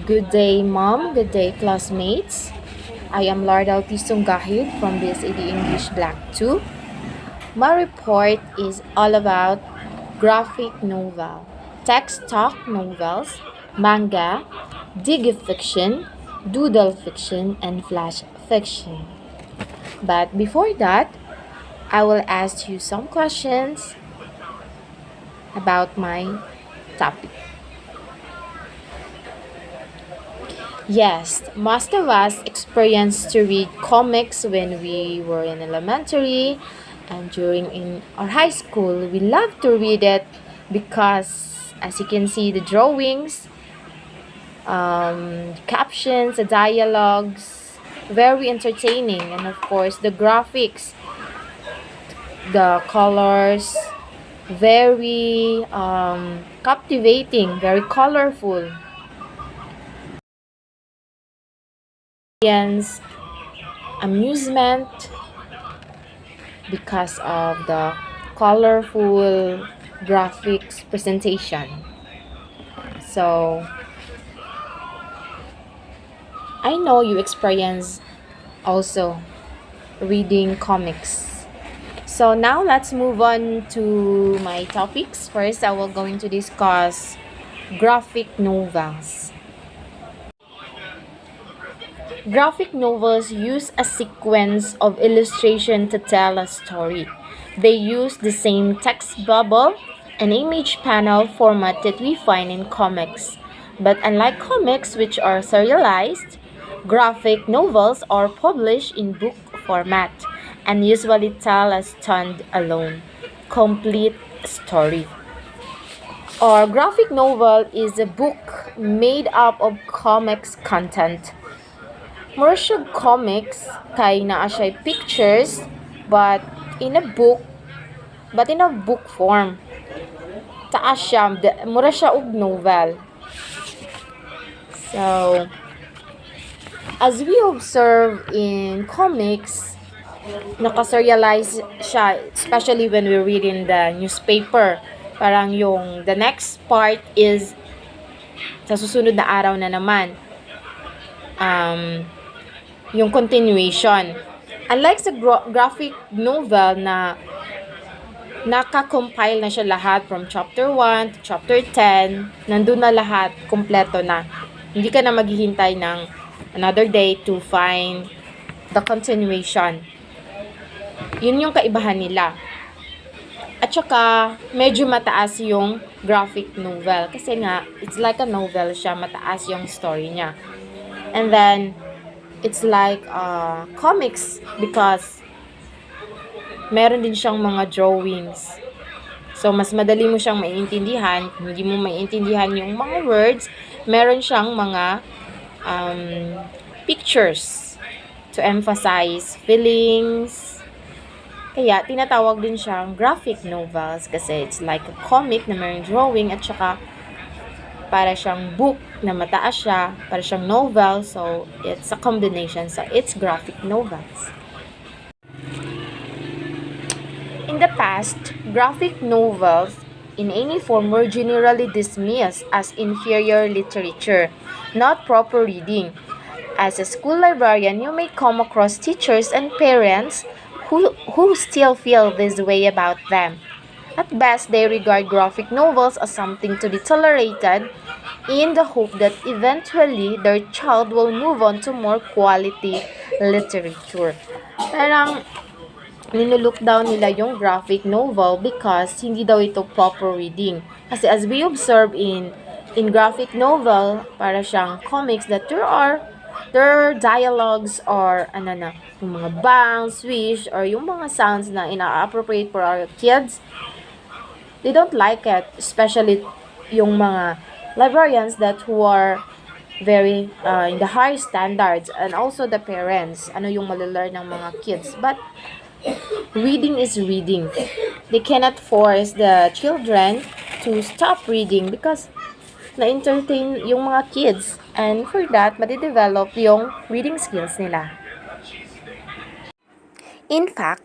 Good day, Mom. Good day, classmates. I am Lord Altisong Gahid from BSAD English Black 2. My report is all about graphic novel, text talk novels, manga, fiction, doodle fiction, and flash fiction. But before that, I will ask you some questions about my topic. Yes, most of us experienced to read comics when we were in elementary and during in our high school. We love to read it because, as you can see, the drawings, captions, the dialogues, very entertaining, and of course the graphics, the colors, very captivating, very colorful. Amusement because of the colorful graphics presentation. So I know you experience also reading comics. So now let's move on to my topics. First, I will going to discuss graphic novels. Graphic novels use a sequence of illustration to tell a story. They use the same text bubble and image panel format that we find in comics. But unlike comics, which are serialized, graphic novels are published in book format and usually tell a stand-alone, complete story. Or graphic novel is a book made up of comics content. Mura siya comics kay naa siya pictures but in a book form. Taas siya mura siya og novel. So as we observe in comics, naka-serialize siya, especially when we read in the newspaper. Parang yung the next part is sa susunod na araw na naman. Yung continuation. Unlike sa graphic novel na naka-compile na siya lahat from chapter 1 to chapter 10, nandun na lahat, kompleto na. Hindi ka na maghihintay ng another day to find the continuation. Yun yung kaibahan nila. At saka, medyo mataas yung graphic novel. Kasi nga, it's like a novel siya, mataas yung story niya. And then, it's like comics because meron din siyang mga drawings. So, mas madali mo siyang maiintindihan. Kung hindi mo maiintindihan yung mga words, meron siyang mga pictures to emphasize feelings. Kaya, tinatawag din siyang graphic novels kasi it's like a comic na mayroong drawing at saka para siyang book na mataas siya, para siyang novel, so it's a combination, so it's graphic novels. In the past, graphic novels in any form were generally dismissed as inferior literature, not proper reading. As a school librarian, you may come across teachers and parents who still feel this way about them. At best, they regard graphic novels as something to be tolerated in the hope that eventually their child will move on to more quality literature. Parang nilook down nila yung graphic novel because hindi daw ito proper reading. Kasi as we observe in graphic novel, para siyang comics that there are dialogues or yung mga bang, swish, or yung mga sounds na ina-appropriate for our kids. They don't like it, especially yung mga librarians that who are very in the high standards, and also the parents, ano yung malalearn ng mga kids. But reading is reading. They cannot force the children to stop reading because na-entertain yung mga kids, and for that, madidevelop yung reading skills nila. In fact,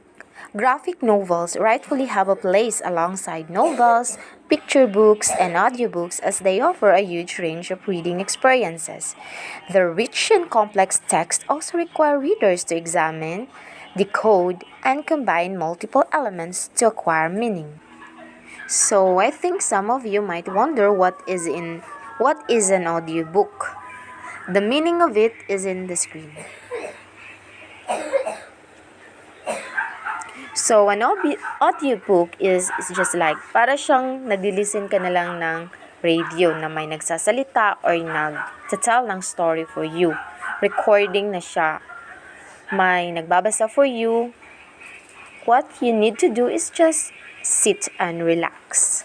graphic novels rightfully have a place alongside novels, picture books, and audiobooks as they offer a huge range of reading experiences. The rich and complex text also require readers to examine, decode, and combine multiple elements to acquire meaning. So I think some of you might wonder what is an audiobook. The meaning of it is in the screen. So, an audiobook is just like, para siyang nagli-listen ka na lang ng radio na may nagsasalita or nagtatell ng story for you. Recording na siya. May nagbabasa for you. What you need to do is just sit and relax.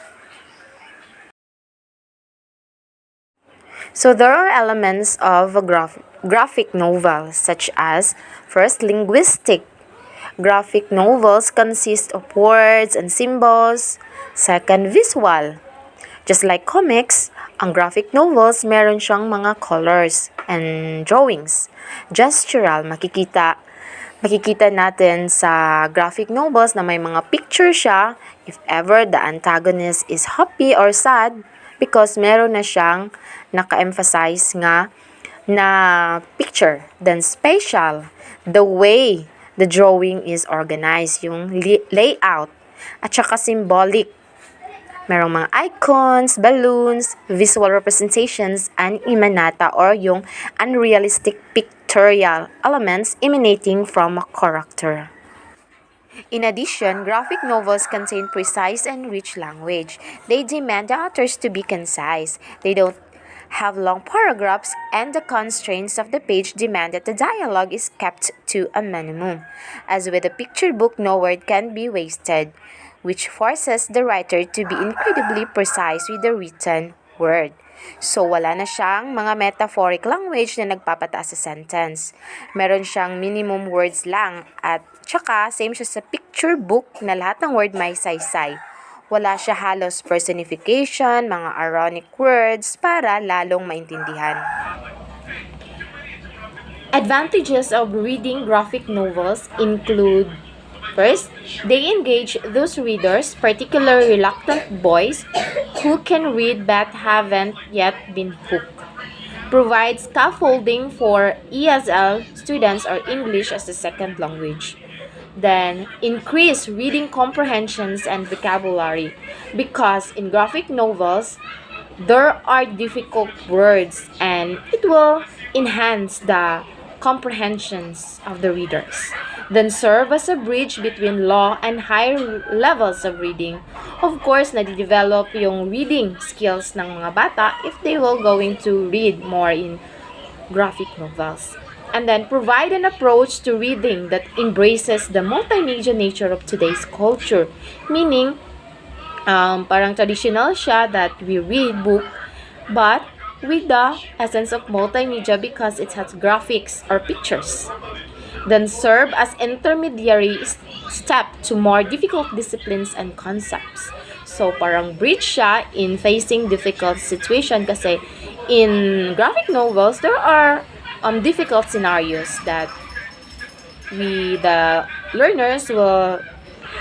So, there are elements of a graphic novel, such as, first, linguistic. Graphic novels consist of words and symbols. Second, visual. Just like comics, ang graphic novels meron siyang mga colors and drawings. Gestural, makikita natin sa graphic novels na may mga picture siya if ever the antagonist is happy or sad because meron na siyang naka-emphasize nga na picture. Then spatial, the way the drawing is organized, yung layout, at saka symbolic. Merong mga icons, balloons, visual representations, and imanata or yung unrealistic pictorial elements emanating from a character. In addition, graphic novels contain precise and rich language. They demand the authors to be concise. They don't have long paragraphs, and the constraints of the page demand that the dialogue is kept to a minimum. As with a picture book, no word can be wasted, which forces the writer to be incredibly precise with the written word. So, wala na siyang mga metaphoric language na nagpapataas sa sentence. Meron siyang minimum words lang at tsaka same siya sa picture book na lahat ng word may saysay. Wala siya halos personification, mga ironic words para lalong maintindihan. Advantages of reading graphic novels include, first, they engage those readers, particularly reluctant boys, who can read but haven't yet been hooked. Provide scaffolding for ESL students or English as a second language. Then, increase reading comprehensions and vocabulary because in graphic novels, there are difficult words and it will enhance the comprehensions of the readers. Then serve as a bridge between low and high levels of reading. Of course, nadidevelop yung reading skills ng mga bata if they will going to read more in graphic novels. And then provide an approach to reading that embraces the multimedia nature of today's culture. Meaning, parang traditional siya that we read book, but with the essence of multimedia because it has graphics or pictures. Then serve as intermediary step to more difficult disciplines and concepts. So, parang bridge siya in facing difficult situation kasi in graphic novels, there are difficult scenarios that the learners will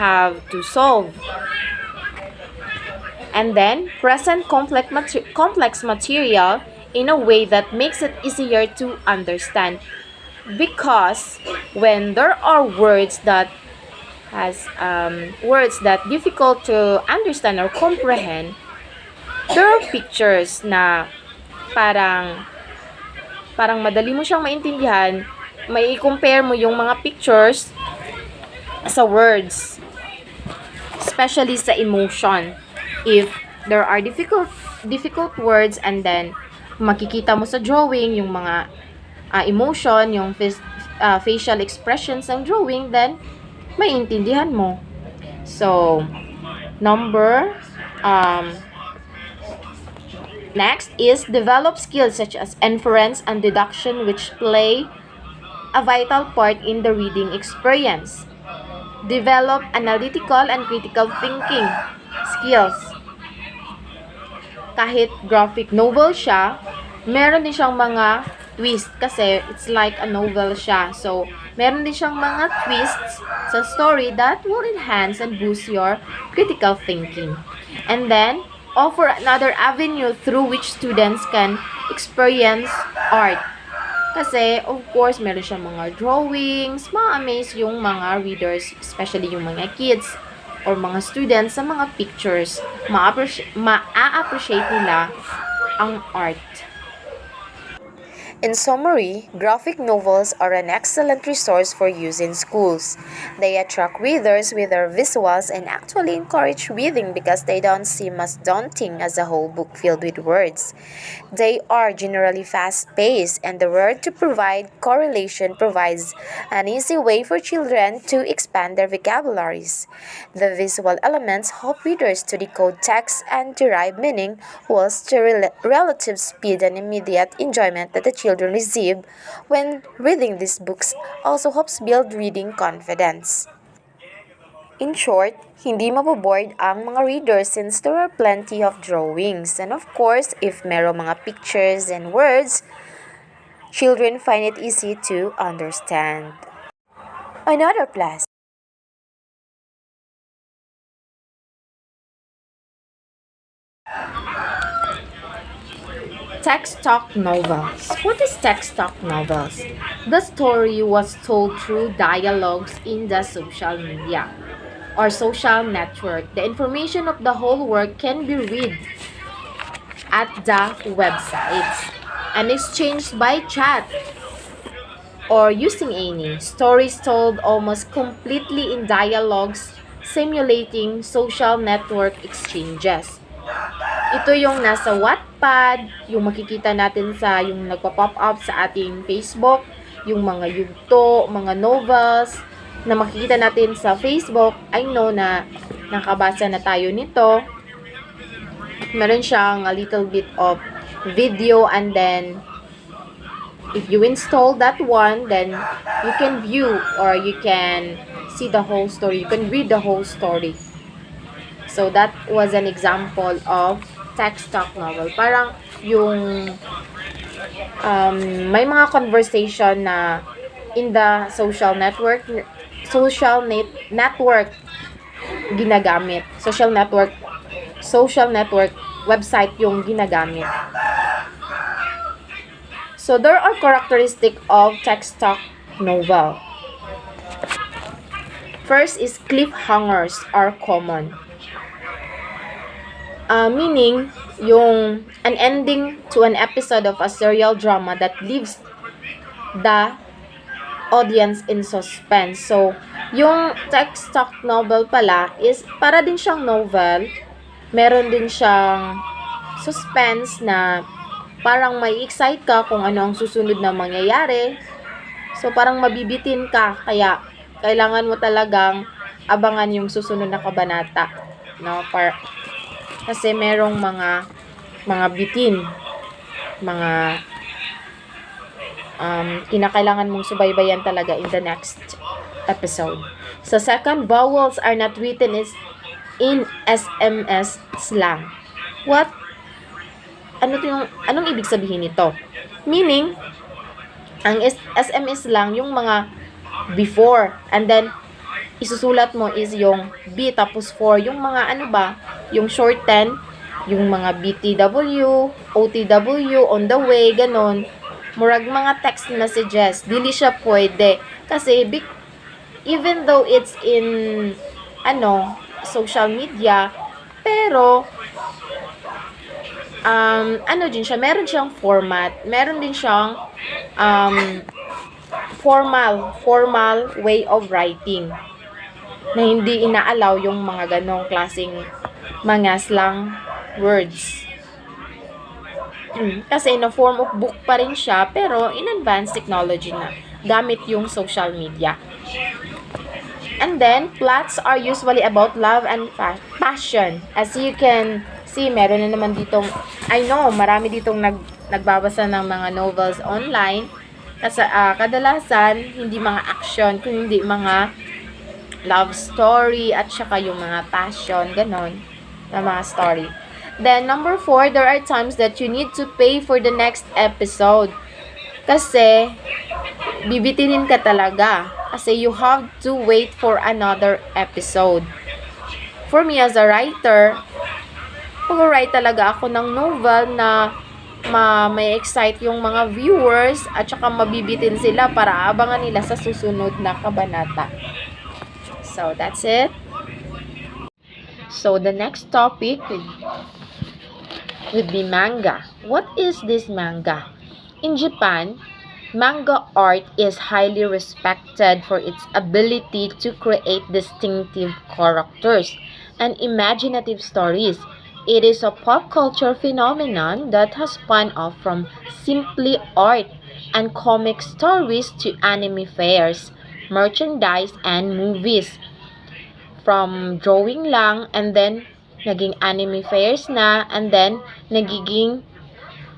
have to solve. And then, present complex material in a way that makes it easier to understand. Because when there are words that difficult to understand or comprehend, there are pictures na parang madali mo siyang maintindihan, may i-compare mo yung mga pictures sa words, especially sa emotion. If there are difficult words and then makikita mo sa drawing yung mga emotion, yung facial expressions ng drawing, then maintindihan mo. So, next is develop skills such as inference and deduction which play a vital part in the reading experience. Develop analytical and critical thinking skills. Kahit graphic novel siya, meron din siyang mga twist kasi it's like a novel siya. So, meron din siyang mga twists sa story that will enhance and boost your critical thinking. And then, offer another avenue through which students can experience art. Kasi, of course, meron siyang mga drawings, ma-amaze yung mga readers, especially yung mga kids or mga students sa mga pictures. Ma-appreciate nila ang art. In summary, graphic novels are an excellent resource for use in schools. They attract readers with their visuals and actually encourage reading because they don't seem as daunting as a whole book filled with words. They are generally fast-paced, and the word to provide correlation provides an easy way for children to expand their vocabularies. The visual elements help readers to decode text and derive meaning, whilst the relative speed and immediate enjoyment that the children receive when reading these books also helps build reading confidence. In short, hindi maboboard ang mga readers since there are plenty of drawings. And of course, if merong mga pictures and words, children find it easy to understand. Another plus. Text talk novels. What is text talk novels? The story was told through dialogues in the social media or social network. The information of the whole work can be read at the websites and exchanged by chat or using any. Stories told almost completely in dialogues, simulating social network exchanges. Ito yung nasa Wattpad, yung makikita natin sa yung nagpa-pop up sa ating Facebook, yung mga yugto, mga novels na makikita natin sa Facebook. I know na nakabasa na tayo nito. Meron siyang a little bit of video, and then if you install that one, then you can view or you can see the whole story. You can read the whole story. So that was an example of text talk novel. Parang yung may mga conversation na in the social network ginagamit. Social network website yung ginagamit. So there are characteristics of text talk novel. First is cliffhangers are common. Meaning, yung an ending to an episode of a serial drama that leaves the audience in suspense. So, yung text talk novel pala is para din siyang novel. Meron din siyang suspense na parang may excite ka kung ano ang susunod na mangyayari. So, parang mabibitin ka. Kaya, kailangan mo talagang abangan yung susunod na kabanata. No? Kasi merong mga bitin, mga kinakailangan mong subaybayan talaga in the next episode. So second, vowels are not written in SMS slang. What? Anong ibig sabihin nito? Meaning, ang SMS lang yung mga before, and then isusulat mo is yung B tapos 4, yung mga yung shorten, yung mga BTW, OTW, on the way, ganon. Murag mga text messages, dili siya pwede. Kasi even though it's in social media, pero din siya, meron siyang format, meron din siyang formal way of writing na hindi inaalaw yung mga ganong klaseng mga slang words. Kasi in a form of book pa rin siya, pero in advanced technology na, gamit yung social media. And then, plots are usually about love and passion. As you can see, meron na naman ditong, I know, marami ditong nagbabasa ng mga novels online. Kasi kadalasan, hindi mga action, kundi mga love story at saka yung mga passion, ganon, na mga story. Then, number 4, there are times that you need to pay for the next episode. Kasi, bibitinin ka talaga. Kasi you have to wait for another episode. For me as a writer, Mag-write talaga ako ng novel na may excite yung mga viewers at saka mabibitin sila para abangan nila sa susunod na kabanata. So, that's it. So, the next topic would be manga. What is this manga? In Japan, manga art is highly respected for its ability to create distinctive characters and imaginative stories. It is a pop culture phenomenon that has spun off from simply art and comic stories to anime fairs, merchandise, and movies. From drawing lang and then naging anime fairs na and then nagiging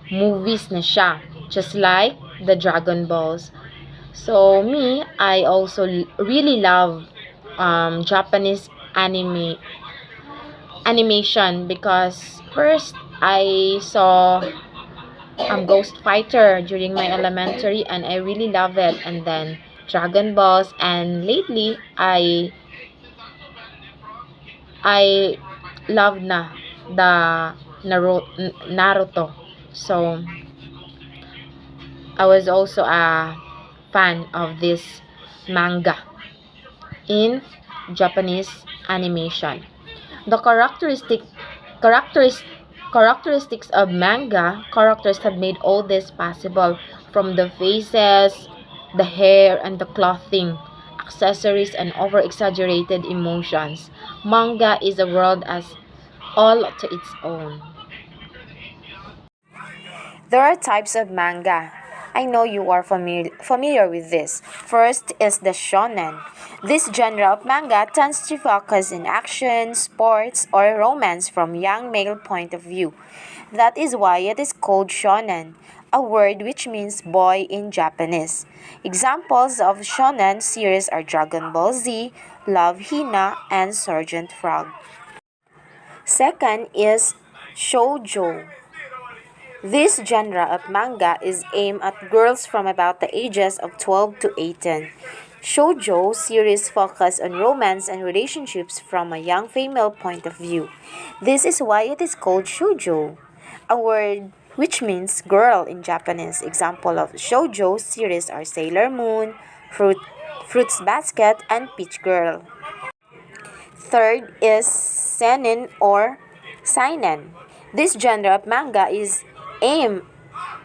movies na siya. Just like the Dragon Balls. So me, I also really love Japanese animation because first I saw Ghost Fighter during my elementary and I really love it, and then Dragon Balls, and lately I love na the Naruto. So I was also a fan of this manga in Japanese animation. The characteris, characteristics of manga characters have made all this possible, from the faces, the hair, and the clothing, accessories, and over exaggerated emotions. Manga is a world as all to its own. There are types of manga. I know you are familiar with this. First is the shonen. This genre of manga tends to focus on action, sports, or romance from young male point of view. That is why it is called shonen, a word which means boy in Japanese. Examples of shonen series are Dragon Ball Z, Love Hina, and Sergeant Frog. Second is shoujo. This genre of manga is aimed at girls from about the ages of 12 to 18. Shoujo series focus on romance and relationships from a young female point of view. This is why it is called shoujo, a word which means girl in Japanese. Example of shoujo series are Sailor Moon, Fruits Basket, and Peach Girl. Third is seinen or seinen. This genre of manga is aimed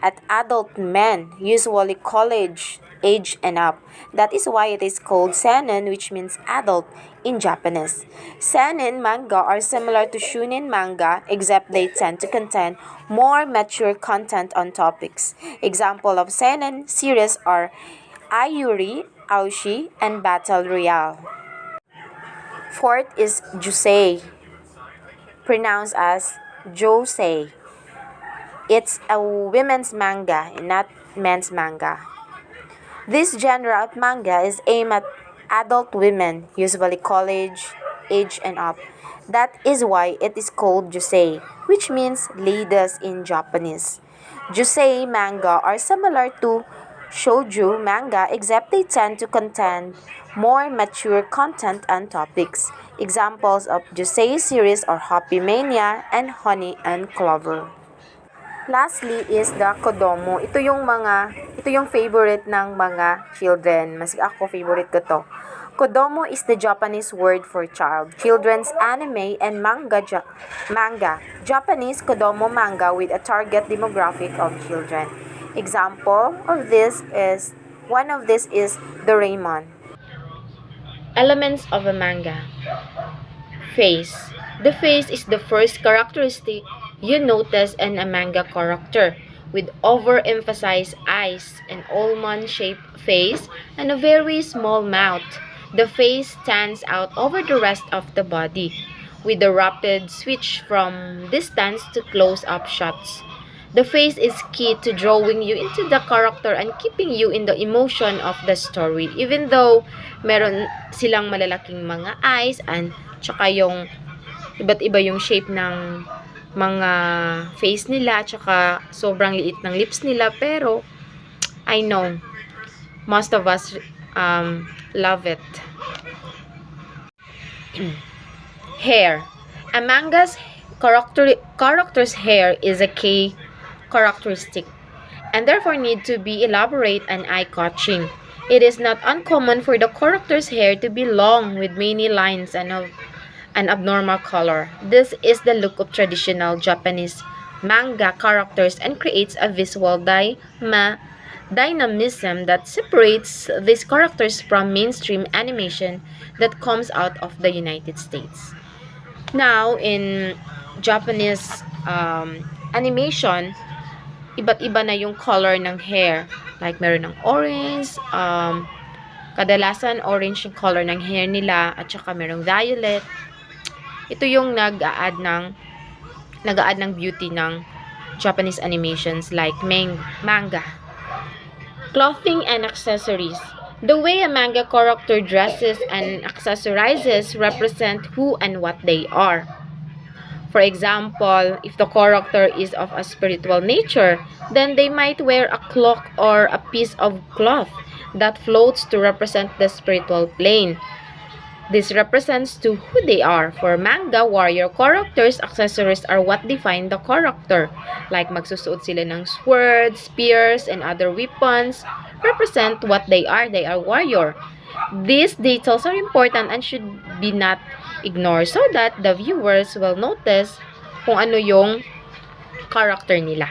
at adult men, usually college age and up. That is why it is called seinen, which means adult in Japanese. Seinen manga are similar to shunen manga, except they tend to contain more mature content on topics. Example of seinen series are Ayuri, Aoshi, and Battle Royale. Fourth is Josei, pronounced as Josei. It's a women's manga, not men's manga. This genre of manga is aimed at adult women, usually college age and up. That is why it is called Josei, which means ladies in Japanese. Josei manga are similar to shoujo manga, except they tend to contain more mature content and topics. Examples of Josei series are Happy Mania and Honey and Clover. Lastly is the kodomo. Ito yung favorite ng mga children. Mas ako favorite ko to. Kodomo is the Japanese word for child. Children's anime and manga. Japanese kodomo manga with a target demographic of children. Example of this is Doraemon. Elements of a manga. Face. The face is the first characteristic you notice in a manga character, with overemphasized eyes, an almond-shaped face, and a very small mouth. The face stands out over the rest of the body, with a rapid switch from distance to close-up shots. The face is key to drawing you into the character and keeping you in the emotion of the story, even though meron silang malalaking mga eyes and tsaka yung iba't iba yung shape ng mga face nila, tsaka sobrang liit ng lips nila, pero I know most of us love it. Hair. A manga's character's hair is a key characteristic and therefore need to be elaborate and eye-catching. It is not uncommon for the character's hair to be long with many lines and of an abnormal color. This is the look of traditional Japanese manga characters and creates a visual dynamism that separates these characters from mainstream animation that comes out of the United States. Now, in Japanese animation, iba't iba na yung color ng hair. Like, meron ng orange, kadalasan orange yung color ng hair nila, at saka merong violet. Ito yung nag-a-add ng beauty ng Japanese animations like manga. Clothing and accessories. The way a manga character dresses and accessorizes represent who and what they are. For example, if the character is of a spiritual nature, then they might wear a cloak or a piece of cloth that floats to represent the spiritual plane. This represents to who they are. For manga warrior characters, accessories are what define the character. Like magsusuot sila ng swords, spears, and other weapons represent what they are. They are warrior. These details are important and should be not ignored so that the viewers will notice kung ano yung character nila.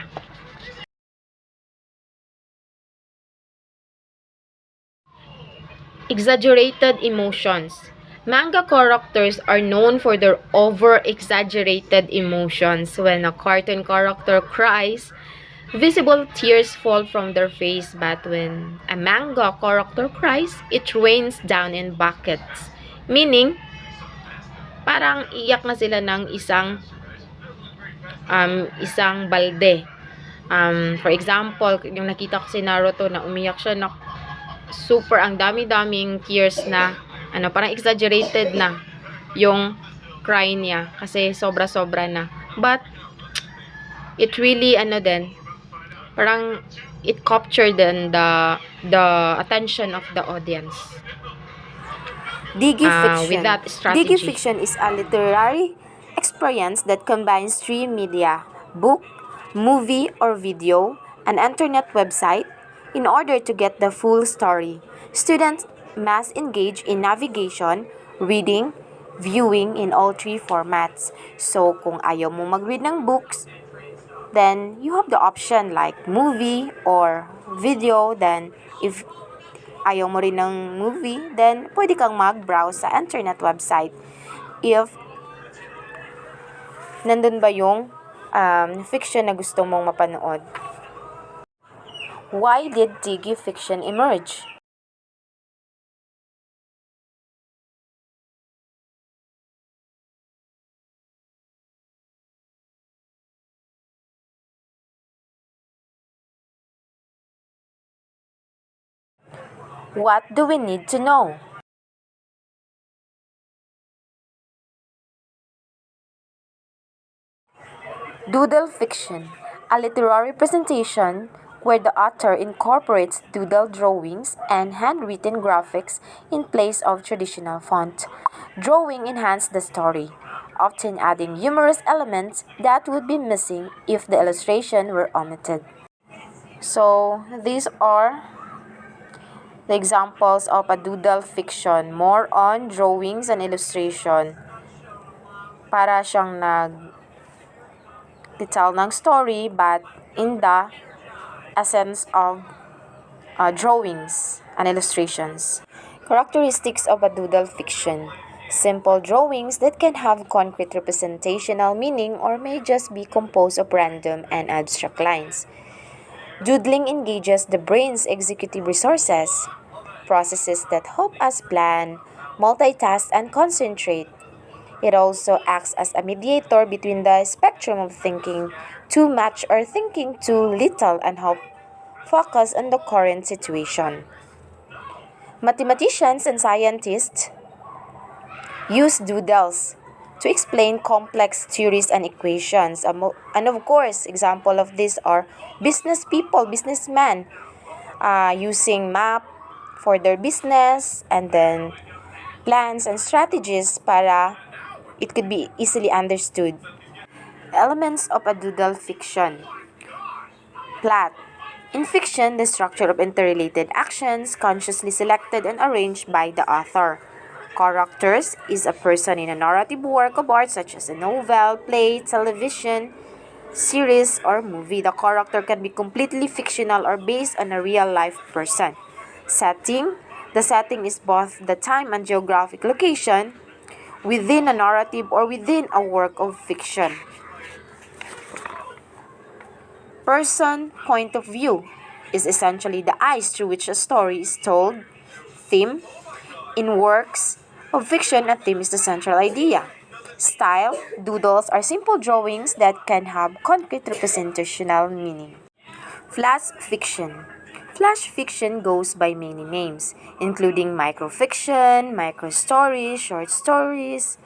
Exaggerated emotions. Manga characters are known for their over-exaggerated emotions. When a cartoon character cries, visible tears fall from their face, but when a manga character cries, it rains down in buckets. Meaning, parang iyak na sila ng isang balde. For example, yung nakita ko si Naruto na umiyak siya na super ang dami-daming tears na parang exaggerated na yung cry niya kasi sobra-sobra na. But it really parang it captured the attention of the audience. Digifiction. With that strategy. Digifiction is a literary experience that combines three media: book, movie or video, an internet website, in order to get the full story. Students must engage in navigation, reading, viewing in all three formats. So, kung ayaw mo mag-read ng books, then you have the option like movie or video. Then, if ayaw mo rin ng movie, then pwede kang mag-browse sa internet website. If nandun ba yung fiction na gusto mong mapanood. Why did Digifiction emerge? What do we need to know? Doodle fiction, a literary presentation where the author incorporates doodle drawings and handwritten graphics in place of traditional font. Drawing enhances the story, often adding humorous elements that would be missing if the illustration were omitted. So, these are the examples of a doodle fiction, more on drawings and illustration. Para siyang nag-tell ng story but in the essence of drawings and illustrations. Characteristics of a doodle fiction. Simple drawings that can have concrete representational meaning or may just be composed of random and abstract lines. Doodling engages the brain's executive resources, processes that help us plan, multitask, and concentrate. It also acts as a mediator between the spectrum of thinking too much or thinking too little and help focus on the current situation. Mathematicians and scientists use doodles to explain complex theories and equations. And of course, example of this are businessmen, using map for their business and then plans and strategies para it could be easily understood. Elements of a doodle fiction. Plot. In fiction, the structure of interrelated actions consciously selected and arranged by the author. Characters is a person in a narrative work of art such as a novel, play, television, series, or movie. The character can be completely fictional or based on a real-life person. Setting. The setting is both the time and geographic location within a narrative or within a work of fiction. Person point of view is essentially the eyes through which a story is told. Theme. In works of fiction, a theme is the central idea. Style. Doodles are simple drawings that can have concrete representational meaning. Flash fiction. Flash fiction goes by many names, including microfiction, microstories, short stories,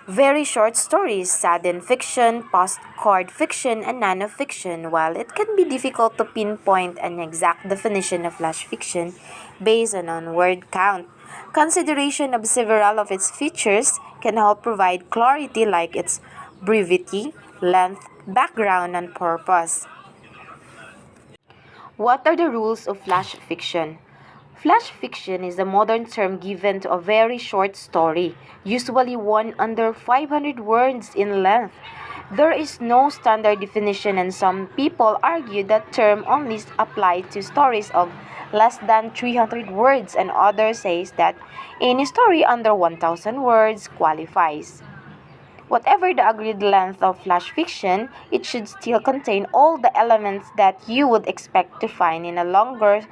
very short stories, sudden fiction, postcard fiction, and nanofiction. While it can be difficult to pinpoint an exact definition of flash fiction based on word count, consideration of several of its features can help provide clarity like its brevity, length, background, and purpose. What are the rules of flash fiction? Flash fiction is a modern term given to a very short story, usually one under 500 words in length. There is no standard definition, and some people argue that term only applies to stories of less than 300 words, and others say that any story under 1,000 words qualifies. Whatever the agreed length of flash fiction, it should still contain all the elements that you would expect to find in a longer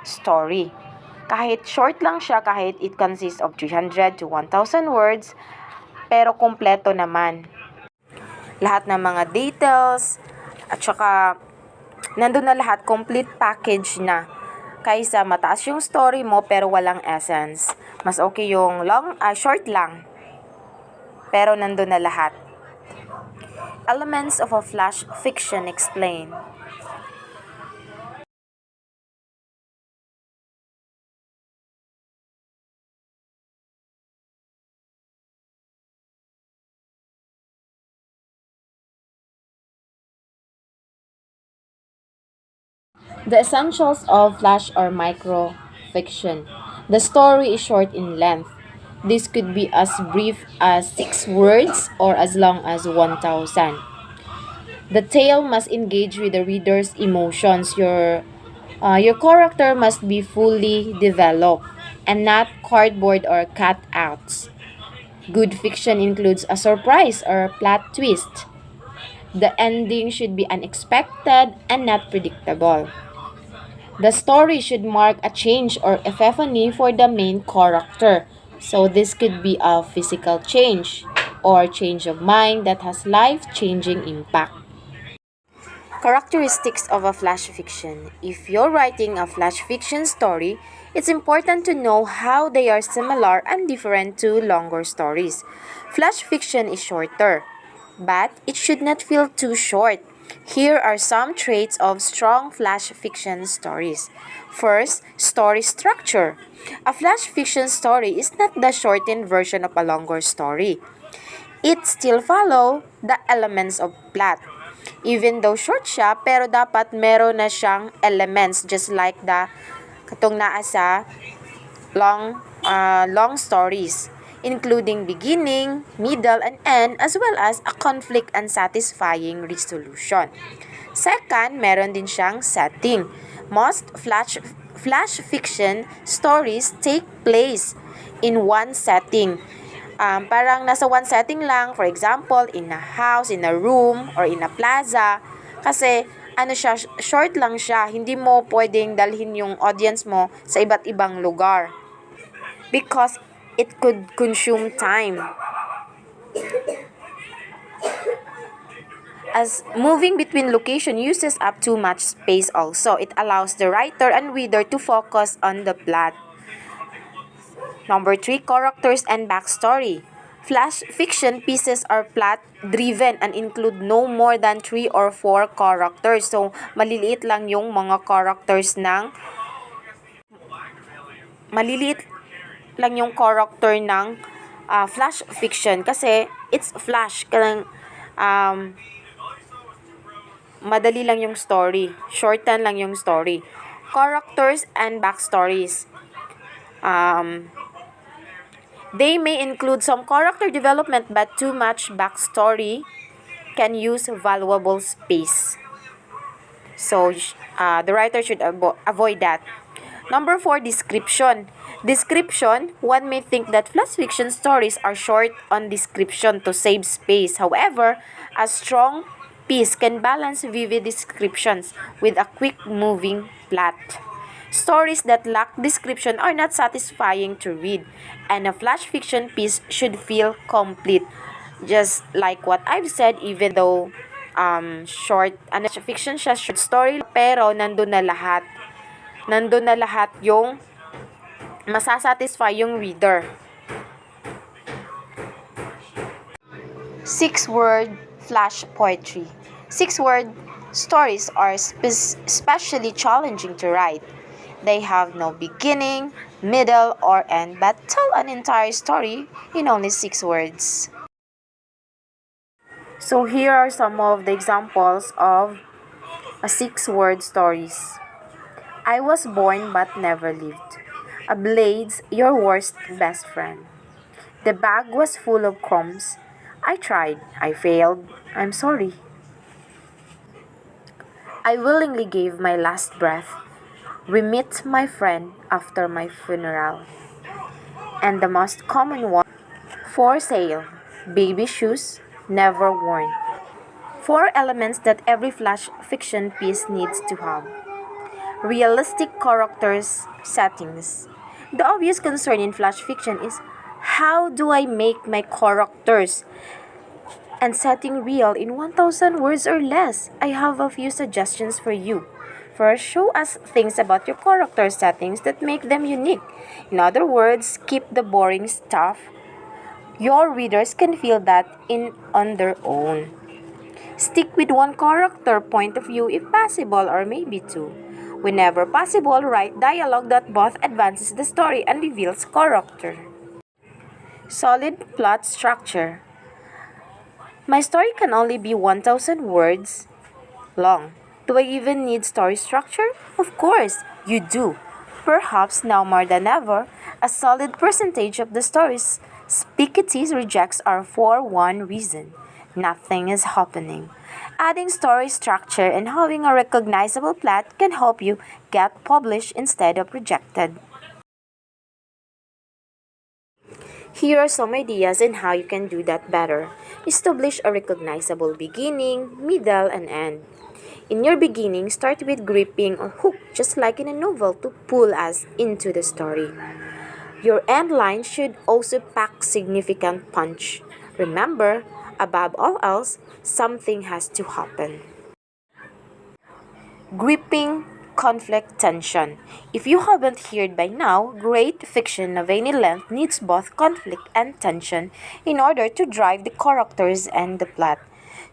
story. Kahit short lang siya, kahit it consists of 300 to 1,000 words, pero kompleto naman. Lahat ng mga details, at saka nandun na lahat, complete package na. Kaysa mataas yung story mo pero walang essence. Mas okay yung short lang, pero nandun na lahat. Elements of a flash fiction explain. The essentials of flash or micro fiction. The story is short in length. This could be as brief as 6 words or as long as 1,000. The tale must engage with the reader's emotions. Your character must be fully developed and not cardboard or cutouts. Good fiction includes a surprise or plot twist. The ending should be unexpected and not predictable. The story should mark a change or epiphany for the main character. So this could be a physical change or change of mind that has life-changing impact. Characteristics of a flash fiction. If you're writing a flash fiction story, it's important to know how they are similar and different to longer stories. Flash fiction is shorter, but it should not feel too short. Here are some traits of strong flash fiction stories. First, story structure. A flash fiction story is not the shortened version of a longer story. It still follow the elements of plot. Even though short siya, pero dapat meron na siyang elements just like the katong naa sa long stories, including beginning, middle, and end, as well as a conflict and satisfying resolution. Second, meron din siyang setting. Most flash fiction stories take place in one setting. Parang nasa one setting lang, for example, in a house, in a room, or in a plaza. Kasi, short lang siya. Hindi mo pwedeng dalhin yung audience mo sa iba't ibang lugar. Because it could consume time. As moving between location uses up too much space also, it allows the writer and reader to focus on the plot. Number 3, characters and backstory. Flash fiction pieces are plot-driven and include no more than 3 or 4 characters. So, maliliit lang yung mga characters ng flash fiction kasi it's flash. Um, Madali lang yung story. Shorten lang yung story. Characters and backstories. Um, they may include some character development, but too much backstory can use valuable space. So, the writer should avoid that. Number 4, description. Description, one may think that flash fiction stories are short on description to save space. However, a strong piece can balance vivid descriptions with a quick moving plot. Stories that lack description are not satisfying to read, and a flash fiction piece should feel complete. Just like what I've said, even though short, fiction siya, short story, pero nandun na lahat. Nandun na lahat yung masasatisfy yung reader. 6-word flash poetry. 6-word stories are especially challenging to write. They have no beginning, middle, or end, but tell an entire story in only 6 words. So here are some of the examples of 6-word stories. I was born but never lived. A blade's your worst best friend. The bag was full of crumbs. I tried. I failed. I'm sorry. I willingly gave my last breath. Remit my friend after my funeral. And the most common one, for sale, baby shoes, never worn. 4 elements that every flash fiction piece needs to have. Realistic characters, settings. The obvious concern in flash fiction is how do I make my characters and setting real in 1,000 words or less? I have a few suggestions for you. First, show us things about your character settings that make them unique. In other words, keep the boring stuff. Your readers can feel that on their own. Stick with one character point of view if possible, or maybe two. Whenever possible, write dialogue that both advances the story and reveals character. Solid plot structure. My story can only be 1,000 words long. Do I even need story structure? Of course, you do. Perhaps now more than ever, a solid percentage of the story's spaghettis rejects are for one reason. Nothing is happening. Adding story structure and having a recognizable plot can help you get published instead of rejected. Here are some ideas on how you can do that better. Establish a recognizable beginning, middle, and end. In your beginning, start with gripping or hook, just like in a novel, to pull us into the story. Your end line should also pack significant punch. Remember, above all else, something has to happen. Gripping conflict tension. If you haven't heard by now, great fiction of any length needs both conflict and tension in order to drive the characters and the plot.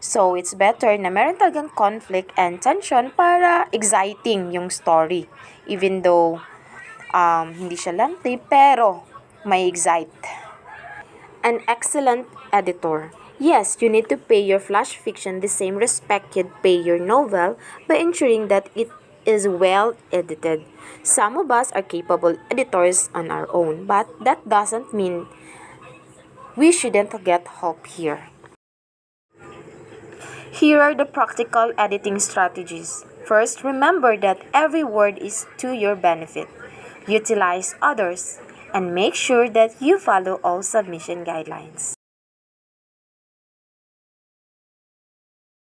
So, it's better na meron talagang conflict and tension para exciting yung story. Even though hindi siya lengthy, pero may excite. An excellent editor. Yes, you need to pay your flash fiction the same respect you'd pay your novel by ensuring that it is well edited. Some of us are capable editors on our own, but that doesn't mean we shouldn't get help here. Here are the practical editing strategies. First, remember that every word is to your benefit. Utilize others and make sure that you follow all submission guidelines.